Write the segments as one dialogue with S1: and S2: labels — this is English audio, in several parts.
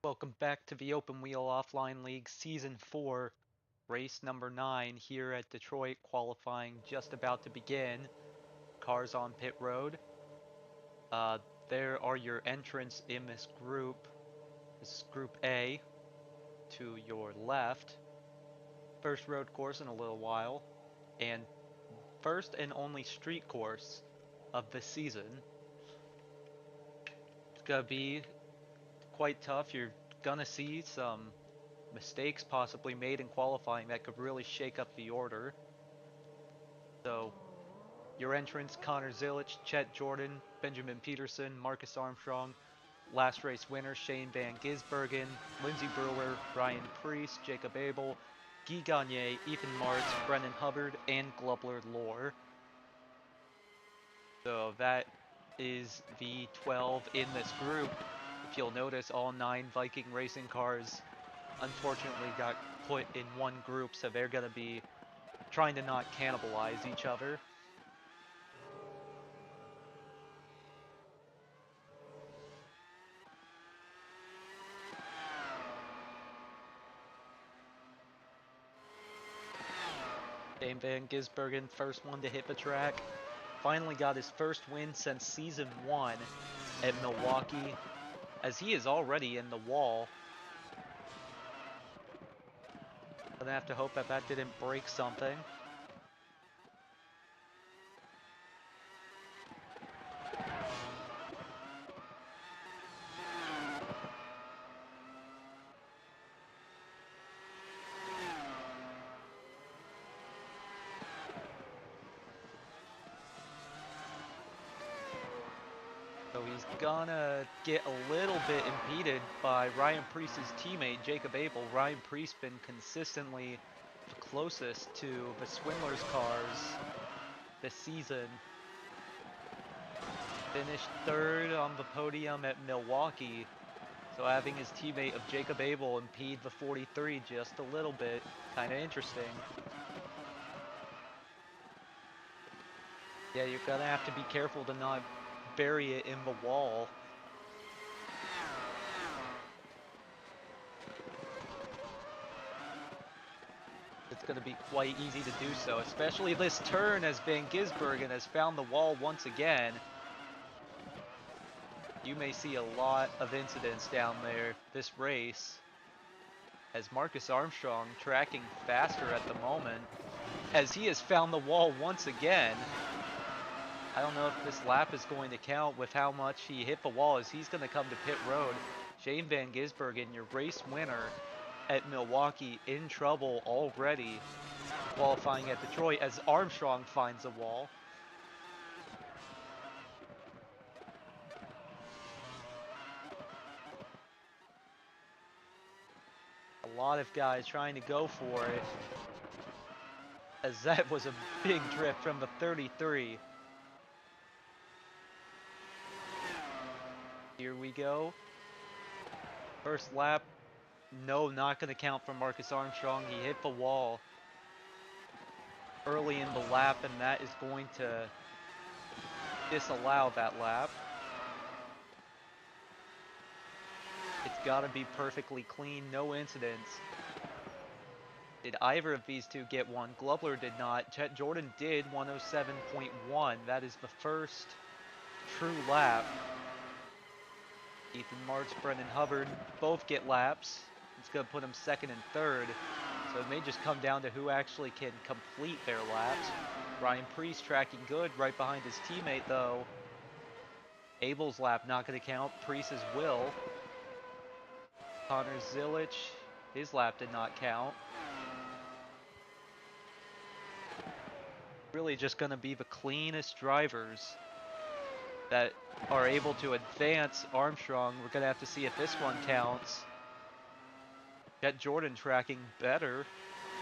S1: Welcome back to the Open Wheel Offline League Season 4, race number 9 here at Detroit, qualifying just about to begin. Cars on pit road. Uh, there are your entrants in this group. This is Group A to your left. First road course in a little while, and first and only street course of the season. It's gonna be quite tough. You're gonna see some mistakes possibly made in qualifying that could really shake up the order. So, your entrants, Connor Zilic, Chet Jordan, Benjamin Peterson, Marcus Armstrong, last race winner Shane Van Gisbergen, Lindsey Brewer, Ryan Priest, Jacob Abel, Guy Gagne, Ethan Martz, Brendan Hubbard, and Glubler Lore. So that is the 12 in this group. If you'll notice, all 9 Viking racing cars unfortunately got put in one group, so they're going to be trying to not cannibalize each other. Shane Van Gisbergen, first one to hit the track. Finally got his first win since Season 1 at Milwaukee, as he is already in the wall. Gonna have to hope that that didn't break something. So he's gonna get a little bit impeded by Ryan Priest's teammate, Jacob Abel. Ryan Priest been consistently the closest to the Swindlers cars this season. Finished third on the podium at Milwaukee. So having his teammate of Jacob Abel impede the 43 just a little bit, kind of interesting. Yeah, you're gonna have to be careful to not bury it in the wall. It's going to be quite easy to do so, especially this turn as Van Gisbergen has found the wall once again. You may see a lot of incidents down there this race, as Marcus Armstrong tracking faster at the moment, as he has found the wall once again. I don't know if this lap is going to count with how much he hit the wall, as he's going to come to pit road. Shane Van Gisbergen, your race winner at Milwaukee, in trouble already qualifying at Detroit as Armstrong finds a wall. A lot of guys trying to go for it, as that was a big drift from the 33. Here we go. First lap. No, not going to count for Marcus Armstrong. He hit the wall early in the lap, and that is going to disallow that lap. It's got to be perfectly clean, no incidents. Did either of these two get one? Glubler did not. Chet Jordan did, 107.1. That is the first true lap. Ethan Martz, Brendan Hubbard both get laps. It's going to put them second and third. So it may just come down to who actually can complete their laps. Ryan Priest tracking good right behind his teammate though. Abel's lap not going to count. Priest's will. Connor Zilic, his lap did not count. Really just going to be the cleanest drivers that are able to advance Armstrong. We're going to have to see if this one counts. Chet Jordan tracking better.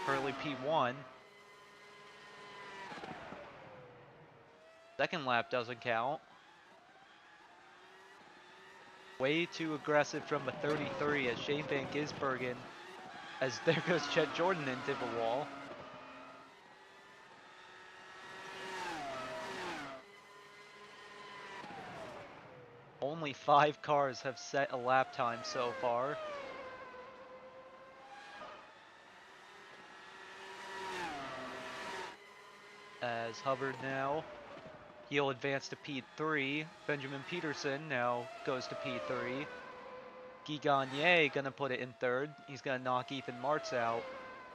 S1: Early P1. Second lap doesn't count. Way too aggressive from the 33 as Shane Van Gisbergen, as there goes Chet Jordan into the wall. Only 5 cars have set a lap time so far. As Hubbard now, he'll advance to P3. Benjamin Peterson now goes to P3. Guy Gagné gonna put it in third. He's gonna knock Ethan Martz out.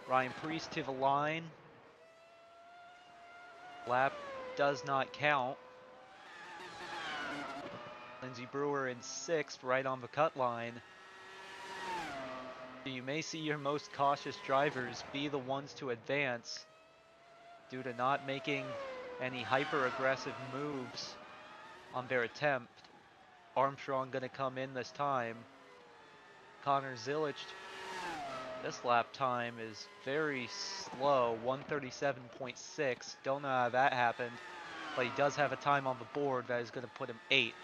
S1: Ryan Preece to the line. Lap does not count. Lindsey Brewer in 6th, right on the cut line. So you may see your most cautious drivers be the ones to advance due to not making any hyper-aggressive moves on their attempt. Armstrong gonna come in this time. Connor Zilic, this lap time is very slow, 137.6. Don't know how that happened, but he does have a time on the board that is gonna put him 8th.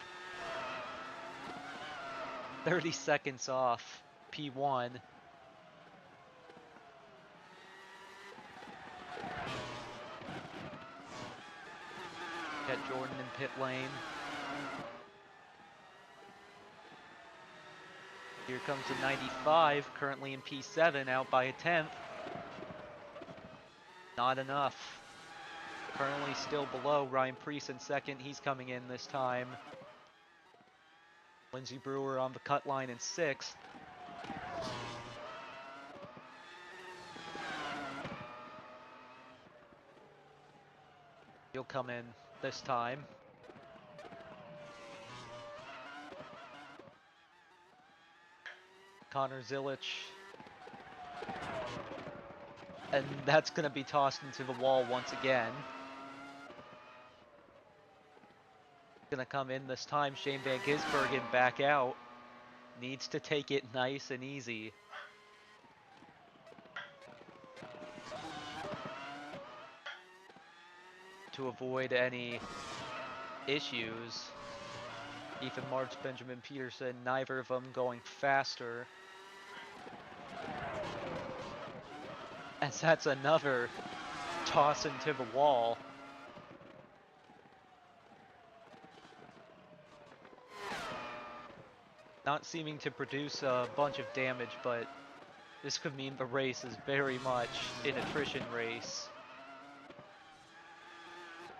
S1: 30 seconds off P1. Got Jordan in pit lane. Here comes the 95, currently in P7, out by a 10th. Not enough. Currently still below Ryan Preece in 2nd. He's coming in this time. Lindsey Brewer on the cut line in 6th. He'll come in this time. Connor Zilic. And that's going to be tossed into the wall once again. Going to come in this time. Shane Van Gisbergen back out. Needs to take it nice and easy. To avoid any issues. Ethan Martz, Benjamin Peterson, neither of them going faster. As that's another toss into the wall. Not seeming to produce a bunch of damage, but this could mean the race is very much an attrition race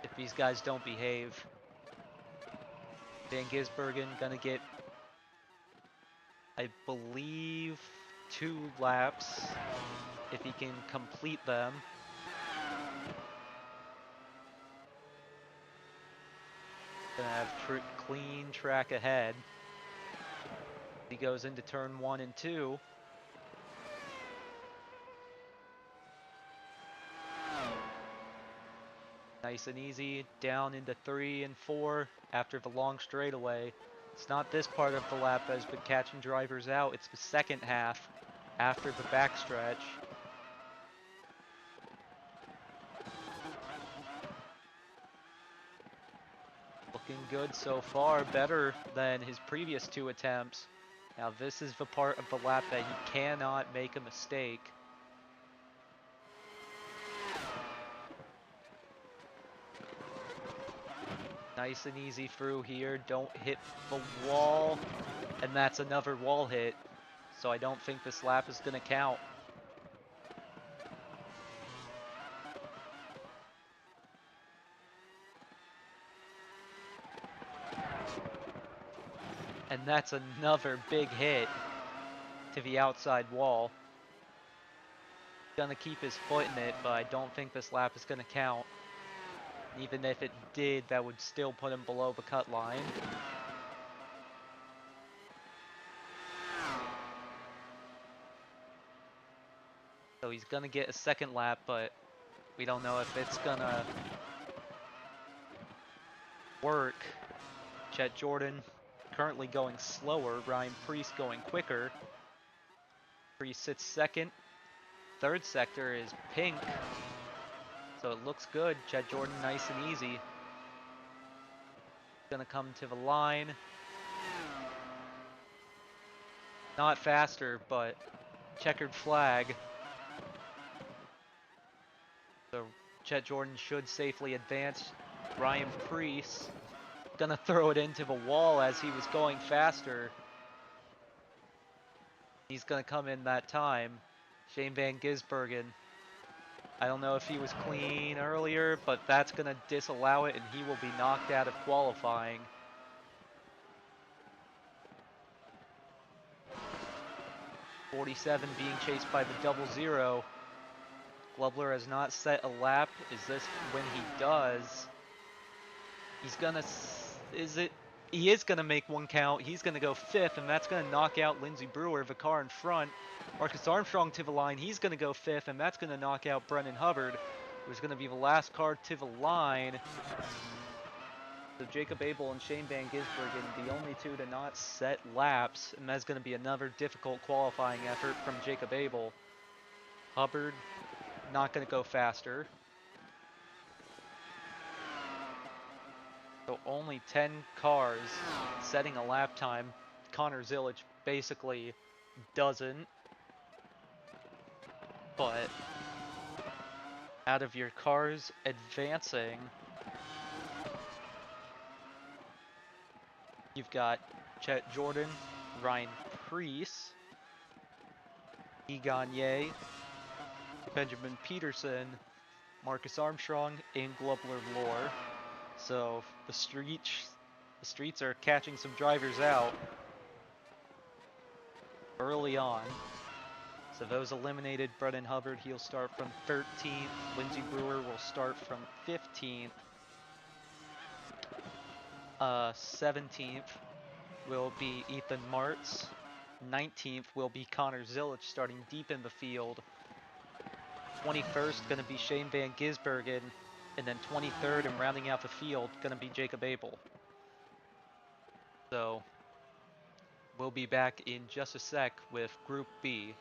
S1: if these guys don't behave. Van Gisbergen gonna get, I believe, 2 laps if he can complete them. Gonna have clean track ahead. He goes into turn 1 and 2. Nice and easy, down into 3 and 4 after the long straightaway. It's not this part of the lap that has been catching drivers out, it's the second half after the backstretch. Looking good so far, better than his previous 2 attempts. Now this is the part of the lap that he cannot make a mistake. Nice and easy through here, don't hit the wall, and that's another wall hit, so I don't think this lap is going to count. And that's another big hit to the outside wall. Gonna keep his foot in it, but I don't think this lap is gonna count. Even if it did, that would still put him below the cut line. So he's gonna get a second lap, but we don't know if it's gonna work. Chet Jordan currently going slower, Ryan Preece going quicker. Preece sits 2nd. 3rd sector is pink, so it looks good. Chet Jordan nice and easy. Gonna come to the line. Not faster, but checkered flag. So Chet Jordan should safely advance. Ryan Preece Gonna throw it into the wall as he was going faster. He's gonna come in that time. Shane Van Gisbergen. I don't know if he was clean earlier, but that's gonna disallow it and he will be knocked out of qualifying. 47 being chased by the 00. Glubler has not set a lap. Is this when he does? He's gonna, he is gonna make one count. He's gonna go 5th, and that's gonna knock out Lindsey Brewer, the car in front. Marcus Armstrong to the line. He's gonna go 5th, and that's gonna knock out Brennan Hubbard, who's gonna be the last car to the line. So Jacob Abel and Shane Van Gisbergen, the only two to not set laps, and that's going to be another difficult qualifying effort from Jacob Abel. Hubbard not going to go faster. So only 10 cars setting a lap time. Connor Zilic basically doesn't. But out of your cars advancing, you've got Chet Jordan, Ryan Preece, Egon Ye, Benjamin Peterson, Marcus Armstrong, and Glubler Lore. So the streets are catching some drivers out early on. So those eliminated, Brennan Hubbard, he'll start from 13th. Lindsey Brewer will start from 15th. 17th will be Ethan Martz. 19th will be Connor Zilic starting deep in the field. 21st going to be Shane Van Gisbergen. And then 23rd and rounding out the field going to be Jacob Abel. So we'll be back in just a sec with Group B.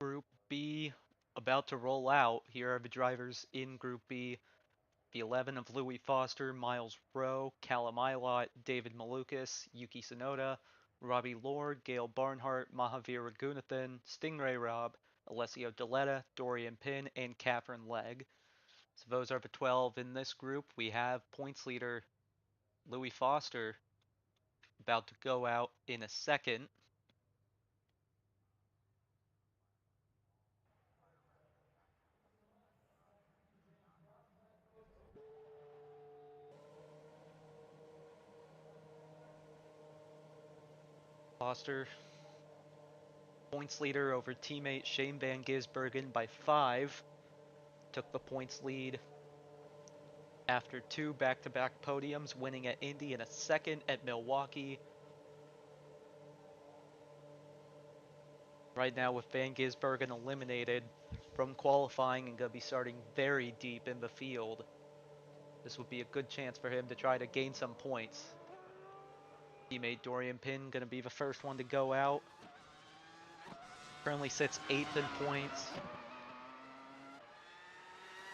S1: Group B about to roll out. Here are the drivers in Group B. The 11 of Louis Foster, Miles Rowe, Callum Ilott, David Malukas, Yuki Tsunoda, Robbie Lord, Gail Barnhart, Mahavir Raghunathan, Stingray Robb, Alessio Deletta, Dorian Pin, and Catherine Legg. So those are the 12 in this group. We have points leader Louis Foster about to go out in a second. Foster, points leader over teammate Shane Van Gisbergen by 5. Took the points lead after 2 back-to-back podiums, winning at Indy and a second at Milwaukee. Right now with Van Gisbergen eliminated from qualifying and going to be starting very deep in the field. This would be a good chance for him to try to gain some points. Teammate Dorian Pin gonna be the first one to go out. Currently sits 8th in points.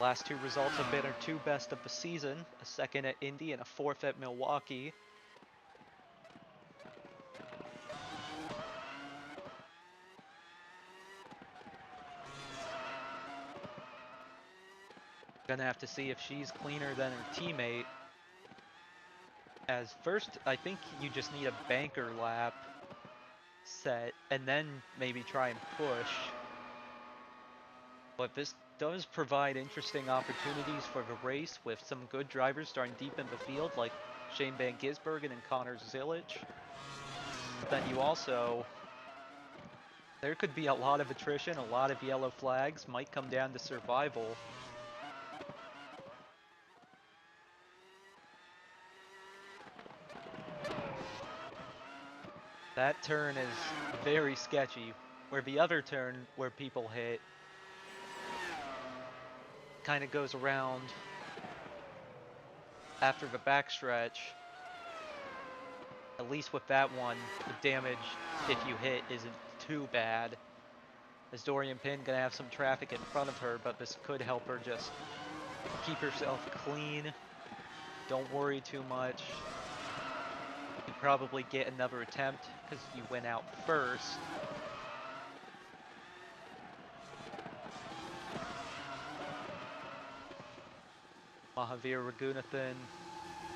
S1: Last two results have been our two best of the season, a second at Indy and a fourth at Milwaukee. Gonna have to see if she's cleaner than her teammate. As first, I think you just need a banker lap set, and then maybe try and push. But this does provide interesting opportunities for the race with some good drivers starting deep in the field, like Shane Van Gisbergen and Connor Zilic. But then you also, there could be a lot of attrition, a lot of yellow flags, might come down to survival. That turn is very sketchy, where the other turn where people hit kind of goes around after the backstretch. At least with that one, the damage, if you hit, isn't too bad. As Dorian Pin gonna have some traffic in front of her, but this could help her just keep herself clean. Don't worry too much. You probably get another attempt because you went out first. Mahavir Raghunathan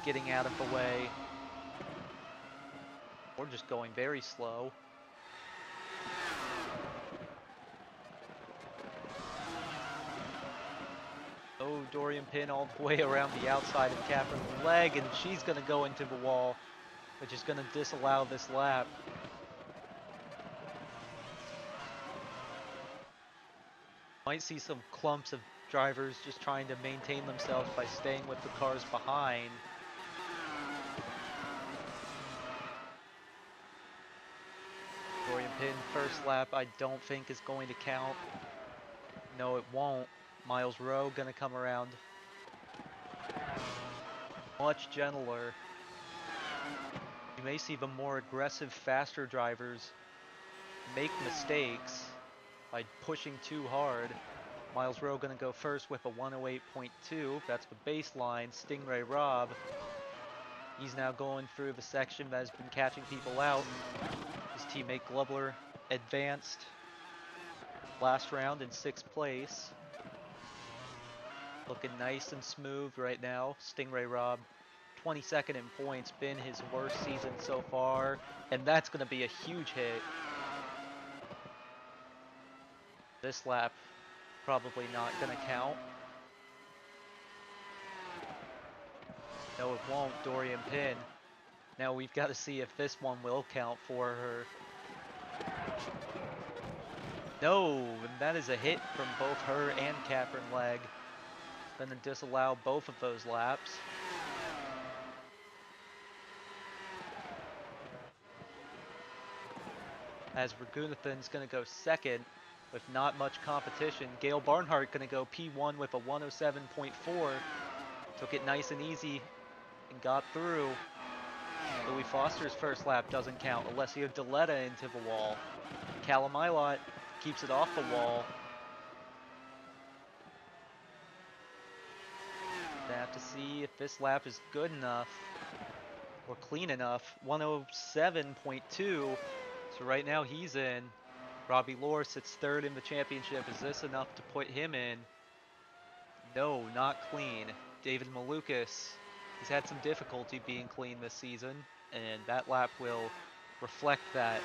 S1: getting out of the way. Or just going very slow. Oh, Dorian Pin all the way around the outside of Catherine's leg, and she's going to go into the wall, which is going to disallow this lap. Might see some clumps of drivers just trying to maintain themselves by staying with the cars behind. Dorian Pin first lap I don't think is going to count. No, it won't. Miles Rowe gonna come around much gentler. You may see the more aggressive, faster drivers make mistakes by pushing too hard. Miles Rowe gonna go first with a 108.2. That's the baseline. Stingray Rob. He's now going through the section that has been catching people out. His teammate Glubler advanced last round in 6th place. Looking nice and smooth right now. Stingray Rob, 22nd in points, been his worst season so far, and that's going to be a huge hit. This lap, probably not going to count. No, it won't, Dorian Pin. Now we've got to see if this one will count for her. No, and that is a hit from both her and Catherine Legg. Gonna disallow both of those laps. As Raghunathan's gonna go second with not much competition. Gail Barnhart gonna go P1 with a 107.4. Took it nice and easy and got through. Louis Foster's first lap doesn't count. Alessio Deletta into the wall. Callum Ilott keeps it off the wall. Gonna have to see if this lap is good enough or clean enough. 107.2. So right now he's in. Robbie Lohr sits 3rd in the championship. Is this enough to put him in? No, not clean. David Malukas, he's had some difficulty being clean this season, and that lap will reflect that,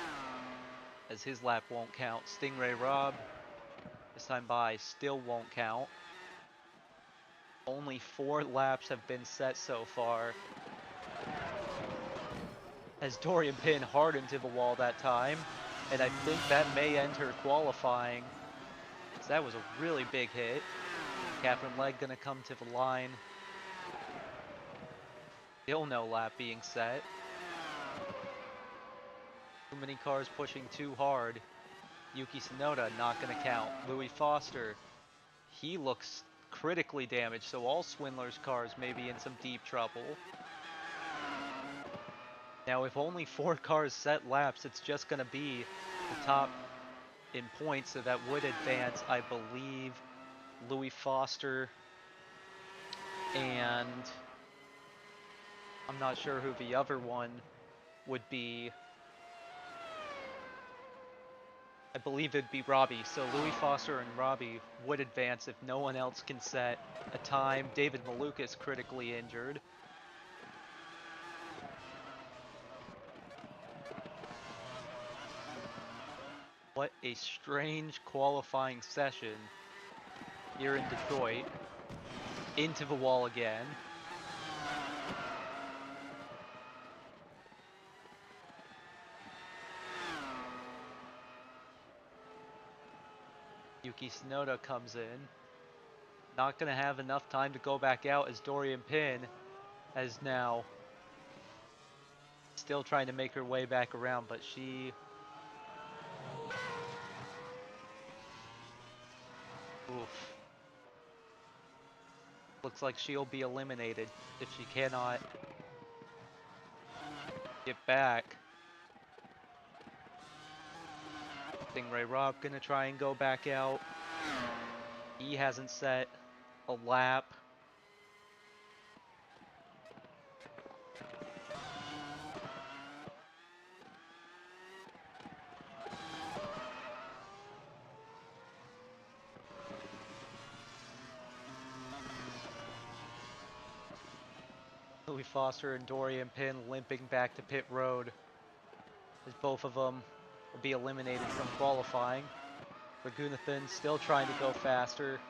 S1: as his lap won't count. Stingray Rob, this time by, still won't count. Only 4 laps have been set so far. As Dorian Pin hard into the wall that time, and I think that may end her qualifying, because that was a really big hit. Catherine Legg gonna come to the line. Still no lap being set. Too many cars pushing too hard. Yuki Tsunoda not gonna count. Louis Foster, he looks critically damaged, so all Swindler's cars may be in some deep trouble. Now, if only 4 cars set laps, it's just going to be the top in points, so that would advance, I believe, Louis Foster, and I'm not sure who the other one would be. I believe it'd be Robbie. So Louis Foster and Robbie would advance if no one else can set a time. David Malukas critically injured. What a strange qualifying session here in Detroit. Into the wall again. Yuki Tsunoda comes in. Not going to have enough time to go back out, as Dorian Pin has now still trying to make her way back around, but she... Oof. Looks like she'll be eliminated if she cannot get back. Stingray Rob gonna try and go back out. He hasn't set a lap. Louis Foster and Dorian Pin limping back to pit road, as both of them will be eliminated from qualifying. Raghunathan still trying to go faster,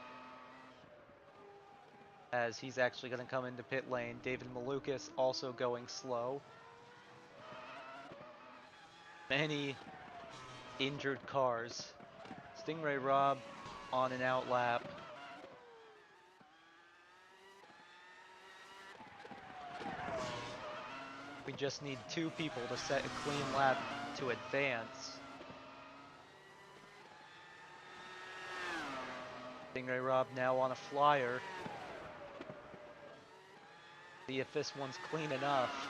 S1: as he's actually going to come into pit lane. David Malukas also going slow. Many injured cars. Stingray Rob on an out lap. We just need 2 people to set a clean lap to advance. Stingray Rob now on a flyer. See if this one's clean enough.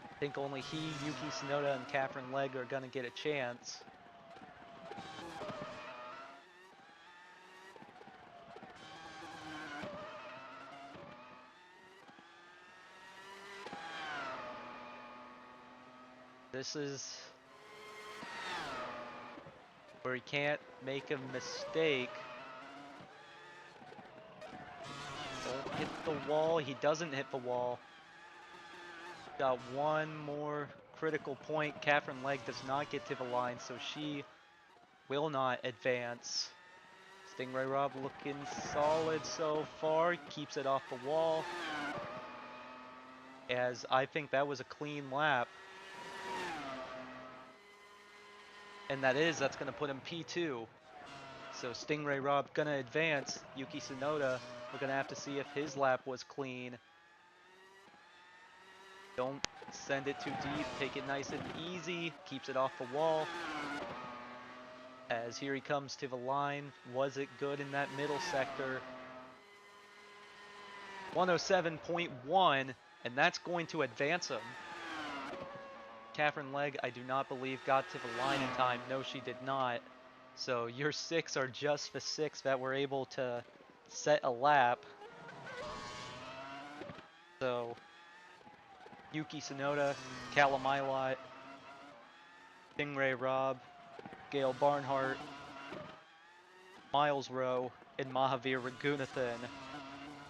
S1: I think only he, Yuki Tsunoda, and Catherine Legg are going to get a chance. This is where he can't make a mistake. Don't hit the wall. He doesn't hit the wall. Got one more critical point. Catherine Legg does not get to the line, so she will not advance. Stingray Rob looking solid so far. Keeps it off the wall, as I think that was a clean lap. And that's going to put him P2. So Stingray Rob going to advance. Yuki Tsunoda, we're going to have to see if his lap was clean. Don't send it too deep. Take it nice and easy. Keeps it off the wall. As here he comes to the line. Was it good in that middle sector? 107.1, and that's going to advance him. Catherine Legg, I do not believe, got to the line in time. No, she did not. So your 6 are just the 6 that were able to set a lap. So Yuki Tsunoda, Callum Ilott, Stingray Rob, Gail Barnhart, Miles Rowe, and Mahavir Raghunathan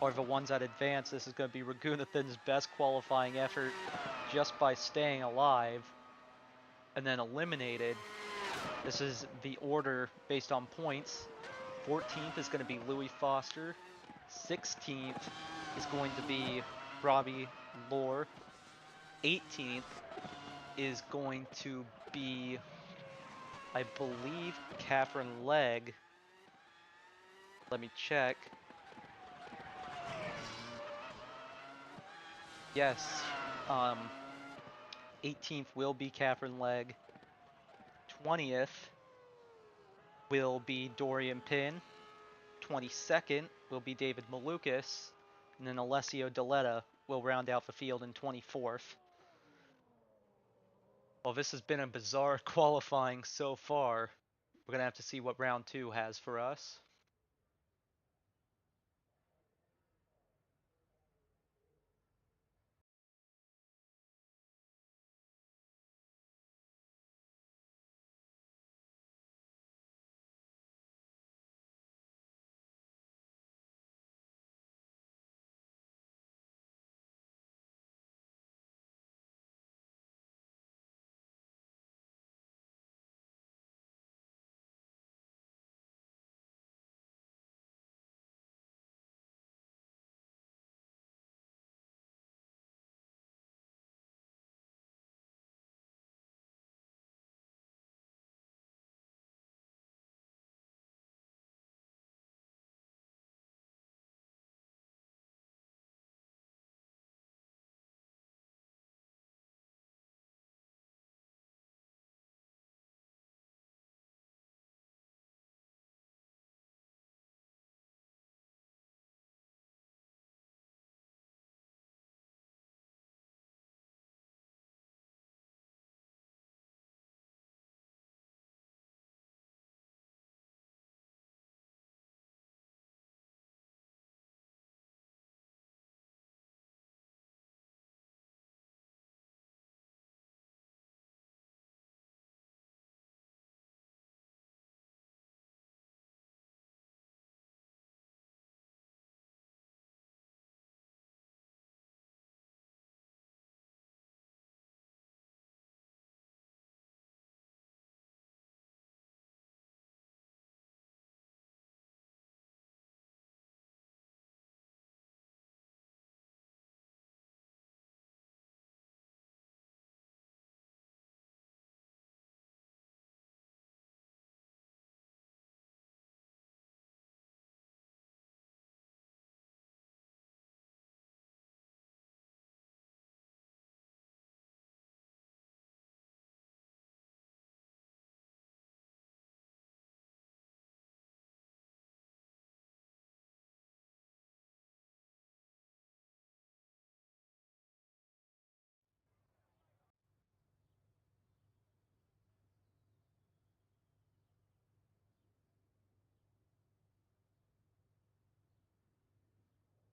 S1: are the ones that advance. This is going to be Raghunathan's best qualifying effort just by staying alive. And then eliminated. This is the order based on points. 14th is going to be Louis Foster. 16th is going to be Robbie Lohr. 18th is going to be, I believe, Catherine Legg. Let me check. Yes, 18th will be Catherine Legg. 20th will be Dorian Pin. 22nd will be David Malukas. And then Alessio Deletta will round out the field in 24th. Well, this has been a bizarre qualifying so far. We're going to have to see what round 2 has for us.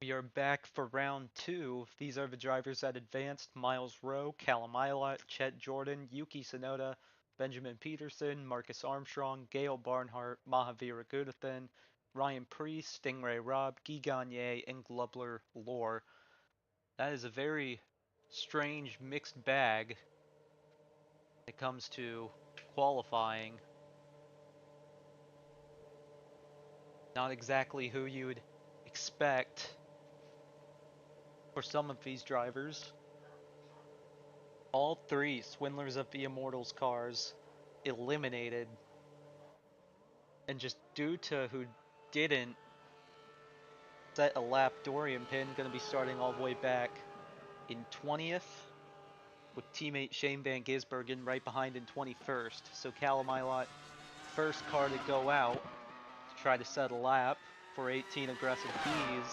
S1: We are back for round 2. These are the drivers that advanced: Miles Rowe, Callum Ilott, Chet Jordan, Yuki Tsunoda, Benjamin Peterson, Marcus Armstrong, Gail Barnhart, Mahavira Gudithan, Ryan Preece, Stingray Robb, Guy Gagne, and Glubler Lore. That is a very strange mixed bag when it comes to qualifying. Not exactly who you would expect for some of these drivers. All 3 Swindlers of the Immortals cars eliminated, and just due to who didn't set a lap, Dorian Pin going to be starting all the way back in 20th, with teammate Shane Van Gisbergen right behind in 21st. So Callum Ilott, first car to go out to try to set a lap for 18 aggressive Bs.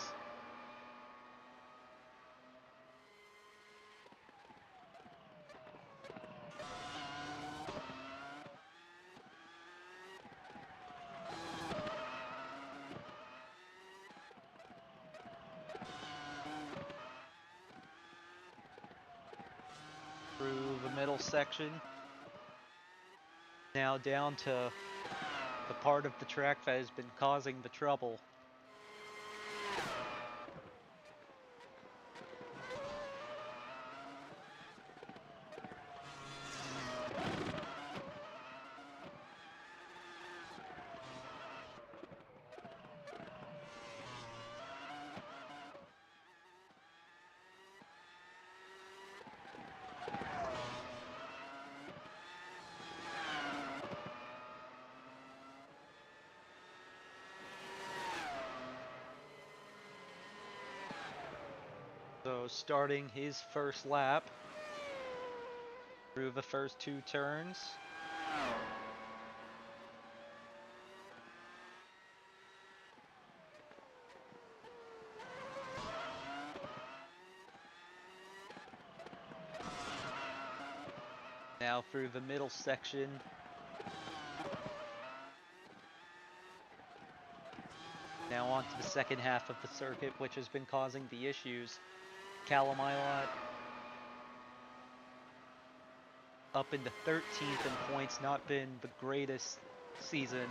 S1: Through the middle section. Now down to the part of the track that has been causing the trouble. So starting his first lap through the first 2 turns. Now through the middle section. Now on to the second half of the circuit, which has been causing the issues. Callum Ilott up into 13th in points, not been the greatest season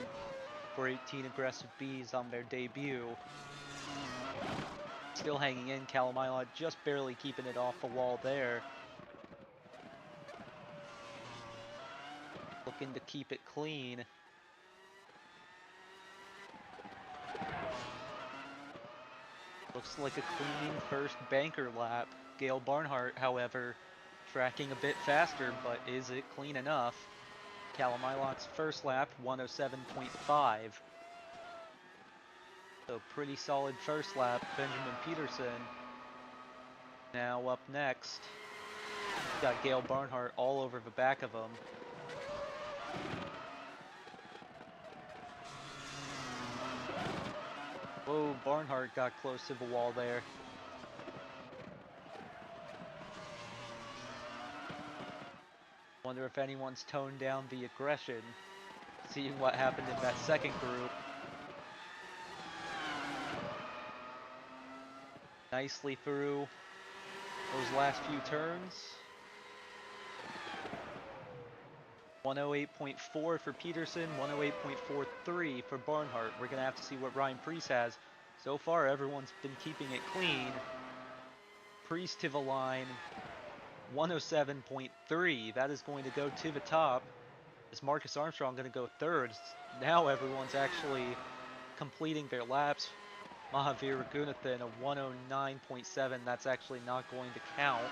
S1: for 18 Aggressive Bees on their debut. Still hanging in, Callum Ilott just barely keeping it off the wall there. Looking to keep it clean. Looks like a clean first banker lap. Gail Barnhart, however, tracking a bit faster, but is it clean enough? Callum Ilott's first lap, 107.5. So pretty solid first lap. Benjamin Peterson now up next. Got Gail Barnhart all over the back of him. Whoa, Barnhart got close to the wall there. Wonder if anyone's toned down the aggression. Seeing what happened in that second group. Nicely through those last few turns. 108.4 for Peterson, 108.43 for Barnhart. We're going to have to see what Ryan Priest has. So far, everyone's been keeping it clean. Priest to the line, 107.3. That is going to go to the top. Is Marcus Armstrong going to go third? Now everyone's actually completing their laps. Mahavir Raghunathan, a 109.7. That's actually not going to count.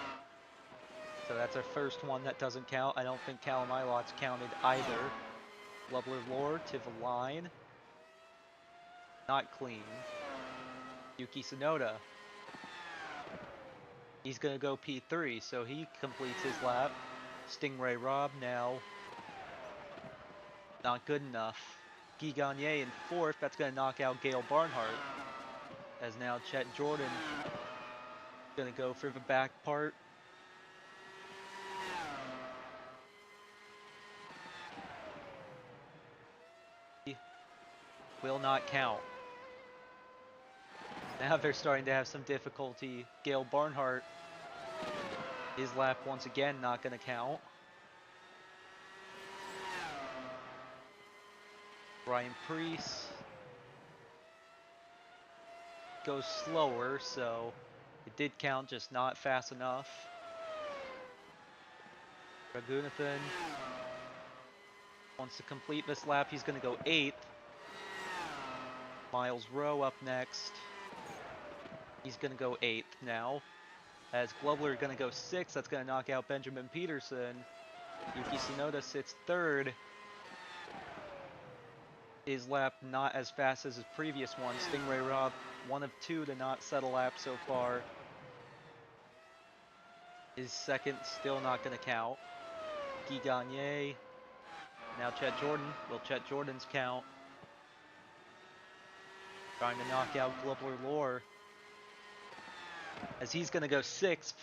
S1: So that's our first one that doesn't count. I don't think Callum Ilott's counted either. Glubler Lore to the line. Not clean. Yuki Tsunoda. He's going to go P3, so he completes his lap. Stingray Rob now. Not good enough. Guy Gagné in fourth. That's going to knock out Gail Barnhart. As now Chet Jordan going to go for the back part. Will not count. Now they're starting to have some difficulty. Gail Barnhart, his lap once again not going to count. Ryan Priest goes slower, so it did count, just not fast enough. Raghunathan wants to complete this lap. He's going to go 8th. Miles Rowe up next. He's going to go 8th now. As Glubler going to go 6th. That's going to knock out Benjamin Peterson. Yuki Tsunoda sits 3rd. His lap not as fast as his previous one. Stingray Rob, 1 of 2 to not set a lap so far. His second still not going to count. Guy Gagné. Now Chet Jordan. Will Chet Jordan's count? Trying to knock out Glubler Lore. As he's going to go 6th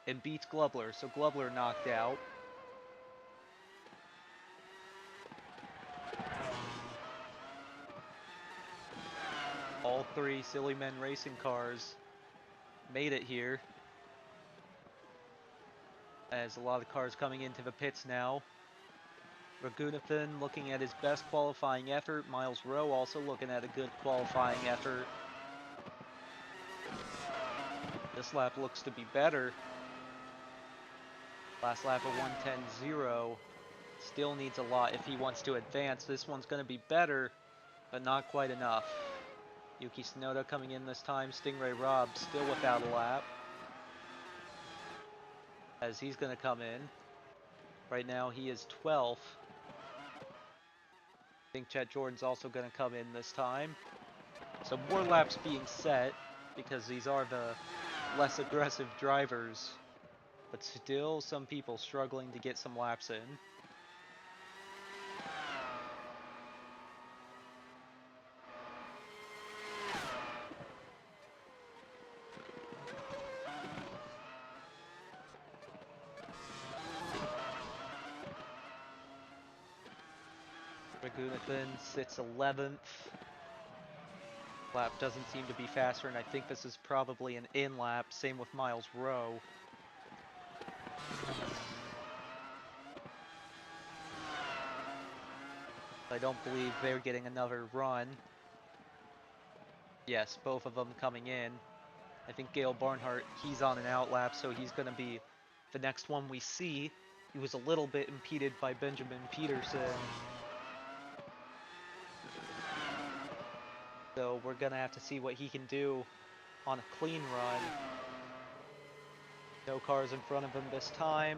S1: and beats Glubler. So Glubler knocked out. All 3 Silly Men racing cars made it here. As a lot of cars coming into the pits now. Raghunathan looking at his best qualifying effort. Miles Rowe also looking at a good qualifying effort. This lap looks to be better. Last lap of 110.0. Still needs a lot if he wants to advance. This one's going to be better, but not quite enough. Yuki Tsunoda coming in this time. Stingray Rob still without a lap. As he's going to come in. Right now he is 12th. I think Chet Jordan's also going to come in this time. So more laps being set, because these are the less aggressive drivers, but still some people struggling to get some laps in. Ragunathan sits 11th. Lap doesn't seem to be faster, and I think this is probably an in lap. Same with Miles Rowe. I don't believe they're getting another run. Yes, both of them coming in. I think Gale Barnhart, he's on an out lap, so he's going to be the next one we see. He was a little bit impeded by Benjamin Peterson. So we're going to have to see what he can do on a clean run. No cars in front of him this time.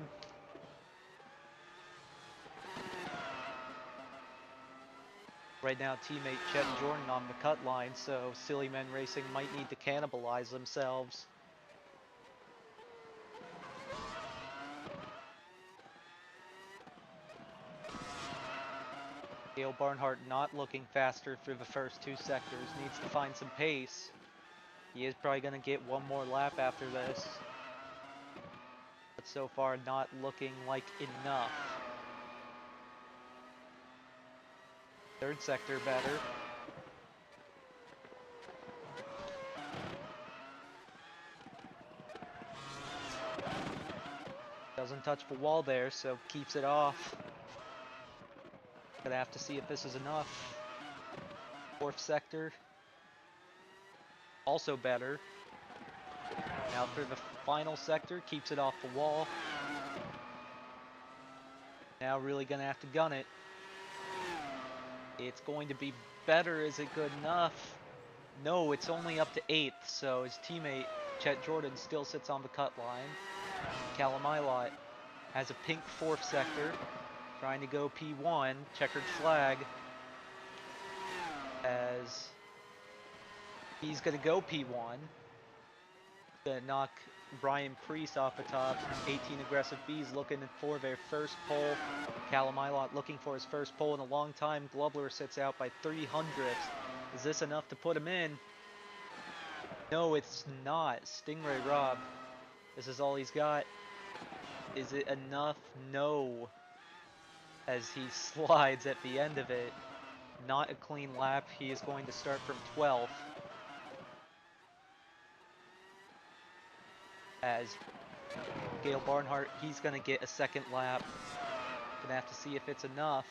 S1: Right now, teammate Chet Jordan on the cut line, so Silly Men Racing might need to cannibalize themselves. Gale Barnhart not looking faster through the first two sectors, needs to find some pace. He is probably going to get one more lap after this, but so far not looking like enough. Third sector better. Doesn't touch the wall there, so keeps it off. Gonna have to see if this is enough. Fourth sector. Also better. Now through the final sector, keeps it off the wall. Now really gonna have to gun it. It's going to be better. Is it good enough? No, it's only up to 8th, so his teammate Chet Jordan still sits on the cut line. Callum Ilott has a pink 4th sector, trying to go P1, checkered flag, as he's going to go P1. Gonna knock Brian Priest off the top. 18 Aggressive Bees looking for their first pole. Callum Ilott looking for his first pole in a long time. Glubler sits out by 300ths. Is this enough to put him in? No, it's not. Stingray Rob. This is all he's got. Is it enough? No. As he slides at the end of it. Not a clean lap. He is going to start from 12th. As Gale Barnhart, he's going to get a second lap. Gonna have to see if it's enough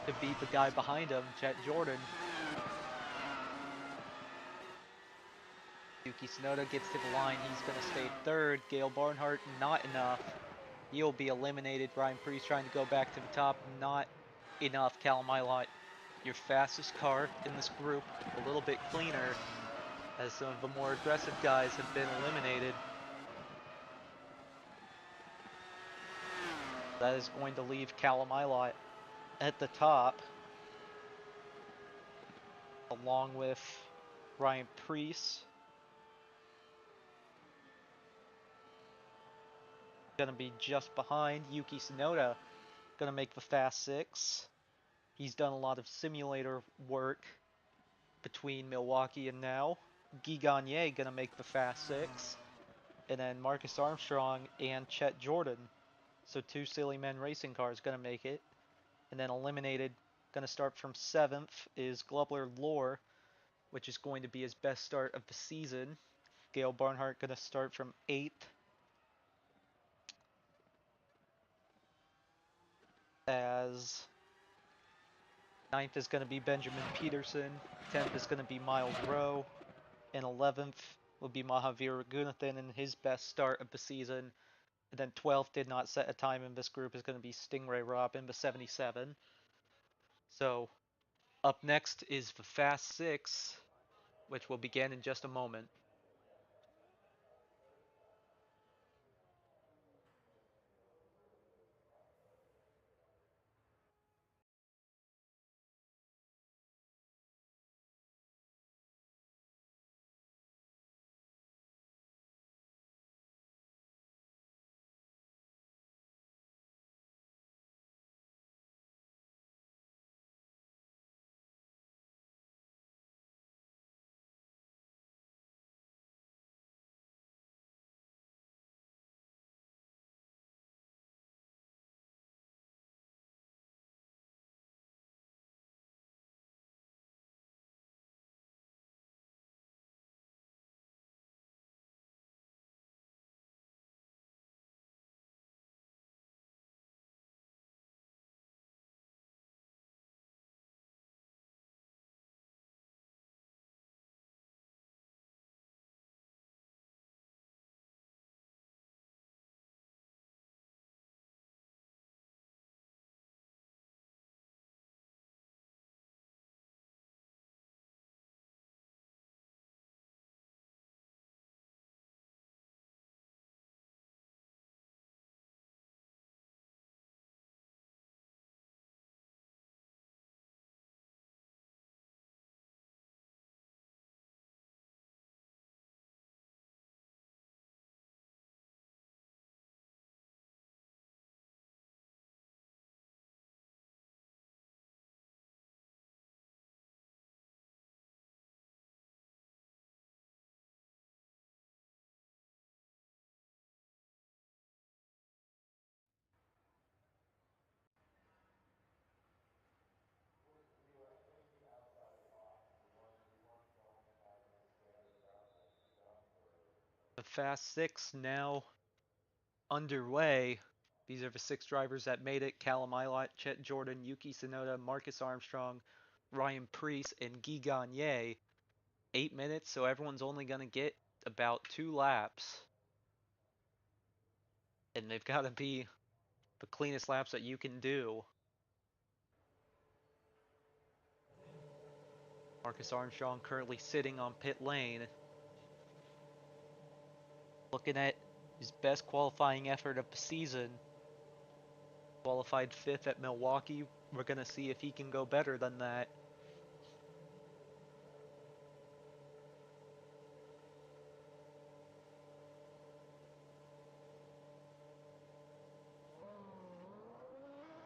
S1: to beat the guy behind him, Chet Jordan. Yuki Tsunoda gets to the line, he's gonna stay third. Gale Barnhart, not enough. He'll be eliminated. Brian Priest trying to go back to the top, not enough. Callum Ilott, your fastest car in this group, a little bit cleaner, as some of the more aggressive guys have been eliminated. That is going to leave Callum Ilott at the top, along with Ryan Priest. Gonna be just behind. Yuki Tsunoda gonna make the Fast 6. He's done a lot of simulator work between Milwaukee and now. Guy Gagné gonna make the Fast 6. And then Marcus Armstrong and Chet Jordan. So two Silly Men Racing cars gonna make it. And then eliminated, gonna start from 7th, is Glubler Lore, which is going to be his best start of the season. Gale Barnhart gonna start from 8th. As 9th is going to be Benjamin Peterson, 10th is going to be Miles Rowe, and 11th will be Mahavir Raghunathan in his best start of the season. And then 12th did not set a time in this group, is going to be Stingray Rob in the 77. So up next is the Fast 6, which will begin in just a moment. Fast Six now underway. These are the 6 drivers that made it: Callum Ilott, Chet Jordan, Yuki Tsunoda, Marcus Armstrong, Ryan Preece, and Guy Gagné. 8 minutes, so everyone's only going to get about 2 laps. And they've got to be the cleanest laps that you can do. Marcus Armstrong currently sitting on pit lane. Looking at his best qualifying effort of the season. Qualified 5th at Milwaukee. We're going to see if he can go better than that.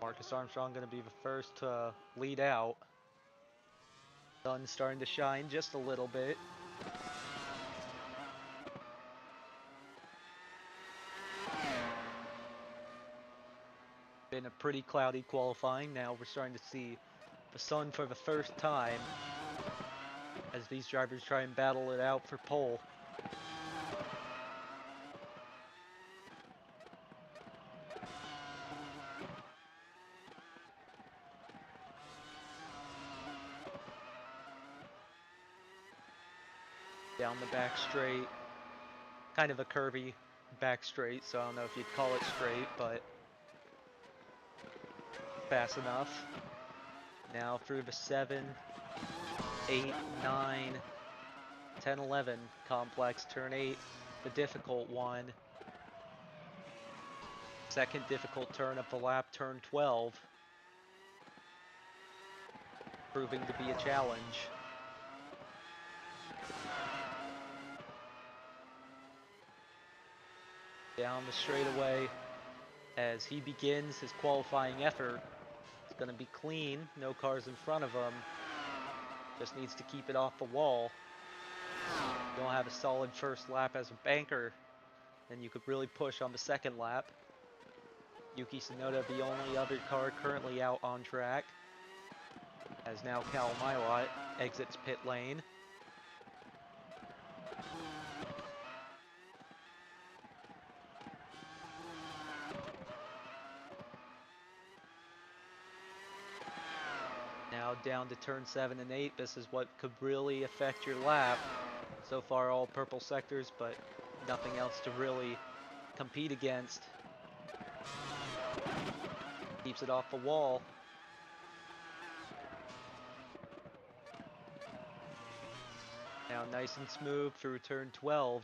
S1: Marcus Armstrong going to be the first to lead out. Sun's starting to shine just a little bit. Been a pretty cloudy qualifying. Now we're starting to see the sun for the first time as these drivers try and battle it out for pole. Down the back straight. Kind of a curvy back straight, so I don't know if you'd call it straight, but fast enough. Now through the 7, 8, 9, 10, 11 complex. Turn 8, the difficult one. Second difficult turn of the lap, turn 12. Proving to be a challenge. Down the straightaway as he begins his qualifying effort. It's going to be clean, no cars in front of him. Just needs to keep it off the wall. You don't have a solid first lap as a banker, then you could really push on the second lap. Yuki Tsunoda, the only other car currently out on track, as now Callum Ilott exits pit lane. Now down to turn 7 and 8. This is what could really affect your lap. So far all purple sectors, but nothing else to really compete against. Keeps it off the wall. Now nice and smooth through turn 12.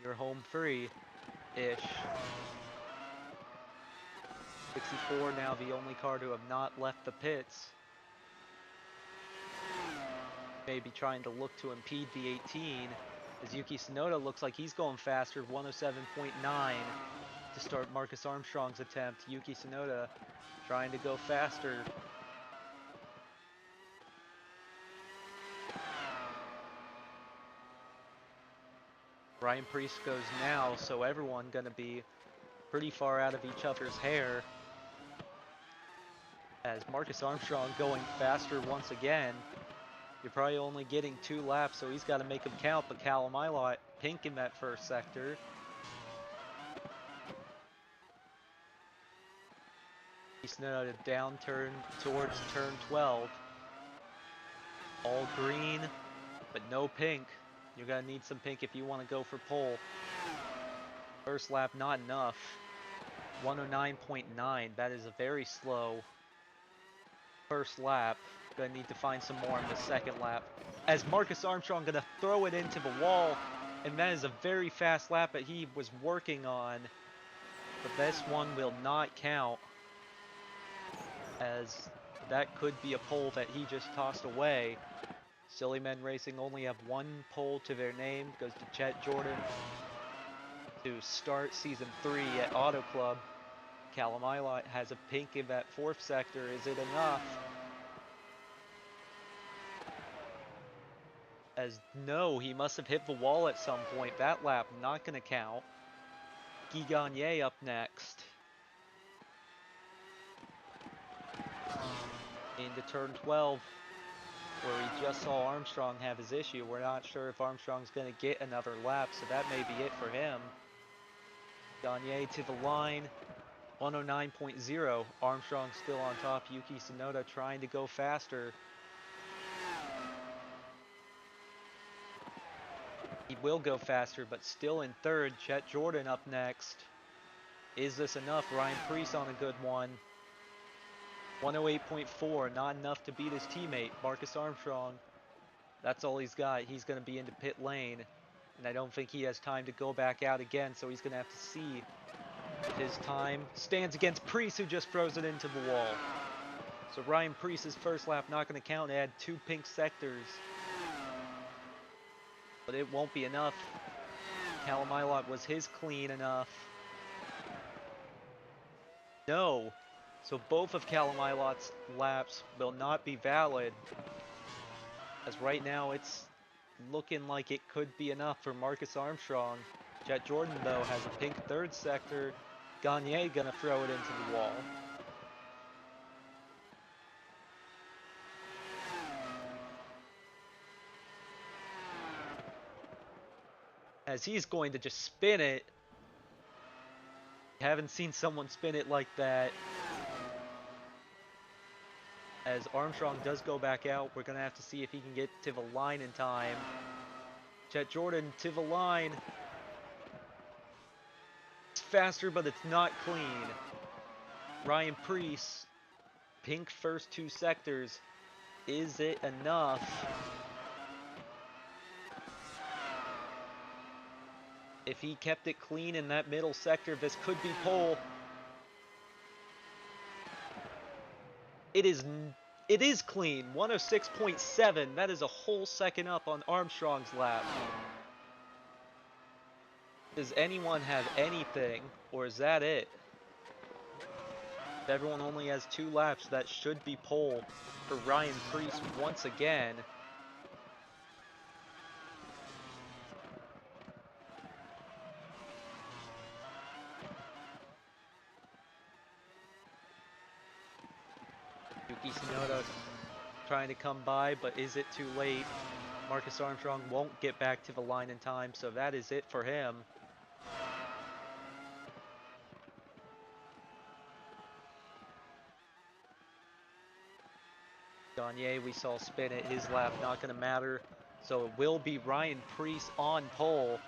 S1: You're home free-ish. 64 now the only car to have not left the pits. Maybe trying to look to impede the 18. As Yuki Tsunoda looks like he's going faster, 107.9 to start Marcus Armstrong's attempt. Yuki Tsunoda trying to go faster. Ryan Preece goes now, so everyone gonna be pretty far out of each other's hair. As Marcus Armstrong going faster once again. You're probably only getting 2 laps, so he's got to make them count, but Callum Ilott pink in that first sector. He's now at a down turn towards turn 12. All green, but no pink. You're going to need some pink if you want to go for pole. First lap, not enough. 109.9, that is a very slow first lap. Gonna need to find some more in the second lap. As Marcus Armstrong gonna throw it into the wall, and that is a very fast lap that he was working on. But this one will not count, as that could be a pole that he just tossed away. Silly Men Racing only have 1 pole to their name. Goes to Chet Jordan to start season 3 at Auto Club. Callum Ilott has a pink in that 4th sector. Is it enough? As no, he must have hit the wall at some point. That lap not going to count. Guy Gagné up next. Into turn 12. where we just saw Armstrong have his issue. We're not sure if Armstrong's going to get another lap, so that may be it for him. Gagne to the line, 109.0. Armstrong still on top. Yuki Tsunoda trying to go faster. He will go faster, but still in third. Chet Jordan up next. Is this enough? Ryan Preece on a good one. 108.4, not enough to beat his teammate, Marcus Armstrong. That's all he's got. He's going to be into pit lane, and I don't think he has time to go back out again, so he's going to have to see if his time stands against Preece, who just throws it into the wall. So Ryan Preece's first lap not going to count. Add 2 pink sectors, but it won't be enough. Callum Ilott was his clean enough. No. So both of Callum Ilott's laps will not be valid, as right now it's looking like it could be enough for Marcus Armstrong. Jet Jordan, though, has a pink third sector. Gagne gonna throw it into the wall. As he's going to just spin it. Haven't seen someone spin it like that. As Armstrong does go back out, we're gonna have to see if he can get to the line in time. Jet Jordan to the line. It's faster, but it's not clean. Ryan Preece, pink first 2 sectors. Is it enough? If he kept it clean in that middle sector, this could be pole. It is clean. 106.7. That is a whole second up on Armstrong's lap. Does anyone have anything, or is that it? If everyone only has 2 laps, that should be pole for Ryan Preece once again. Yuki Tsunoda trying to come by, but is it too late? Marcus Armstrong won't get back to the line in time, so that is it for him. Gagne, we saw spin it, his lap not going to matter, so it will be Ryan Preece on pole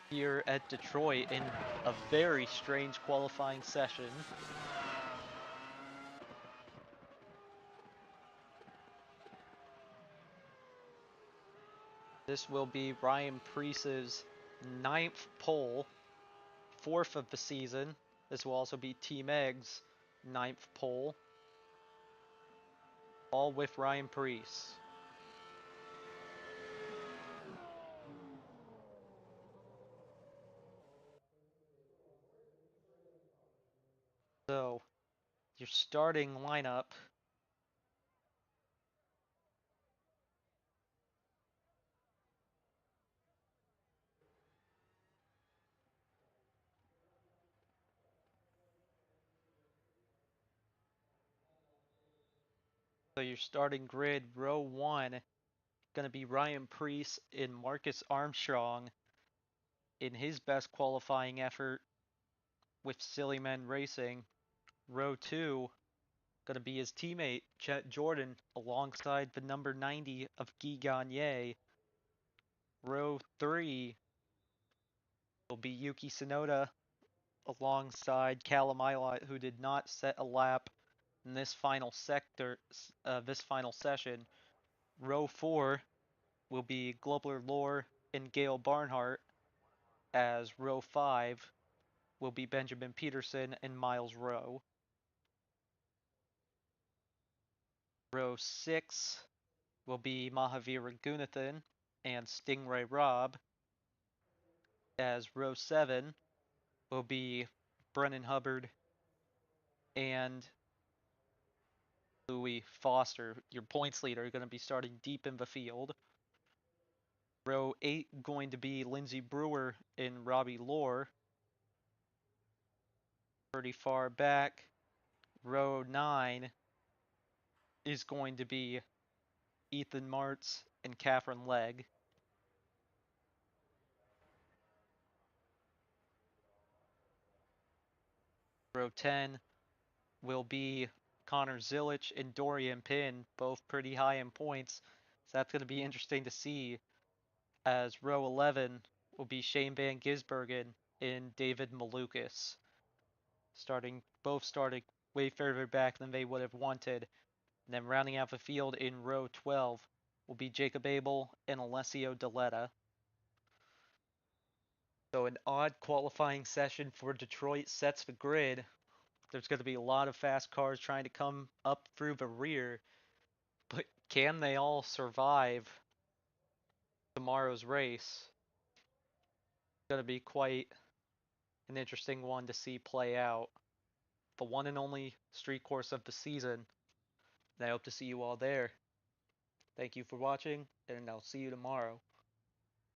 S1: here at Detroit in a very strange qualifying session. This will be Ryan Preece's 9th pole, 4th of the season. This will also be Team Egg's 9th pole, all with Ryan Preece. So, your starting lineup. So your starting grid, row 1, going to be Ryan Preece and Marcus Armstrong in his best qualifying effort with Silly Men Racing. Row 2, going to be his teammate, Chet Jordan, alongside the number 90 of Guy Gagne. Row 3 will be Yuki Tsunoda alongside Callum Ilott, who did not set a lap in this final sector, this final session. Row 4 will be Globler Lore and Gail Barnhart, as row 5 will be Benjamin Peterson and Miles Rowe. Row 6 will be Mahavira Gunathan and Stingray Robb, as row 7 will be Brennan Hubbard and Louis Foster. Your points leader are going to be starting deep in the field. Row 8 going to be Lindsey Brewer and Robbie Lohr. Pretty far back. Row 9 is going to be Ethan Martz and Catherine Legg. Row 10 will be Connor Zilich and Dorian Pinn, both pretty high in points. So that's going to be interesting to see, as row 11 will be Shane Van Gisbergen and David Malukas, both starting way further back than they would have wanted. And then rounding out the field in row 12 will be Jacob Abel and Alessio Deletta. So an odd qualifying session for Detroit sets the grid. There's going to be a lot of fast cars trying to come up through the rear, but can they all survive tomorrow's race? It's going to be quite an interesting one to see play out. The one and only street course of the season. And I hope to see you all there. Thank you for watching, and I'll see you tomorrow.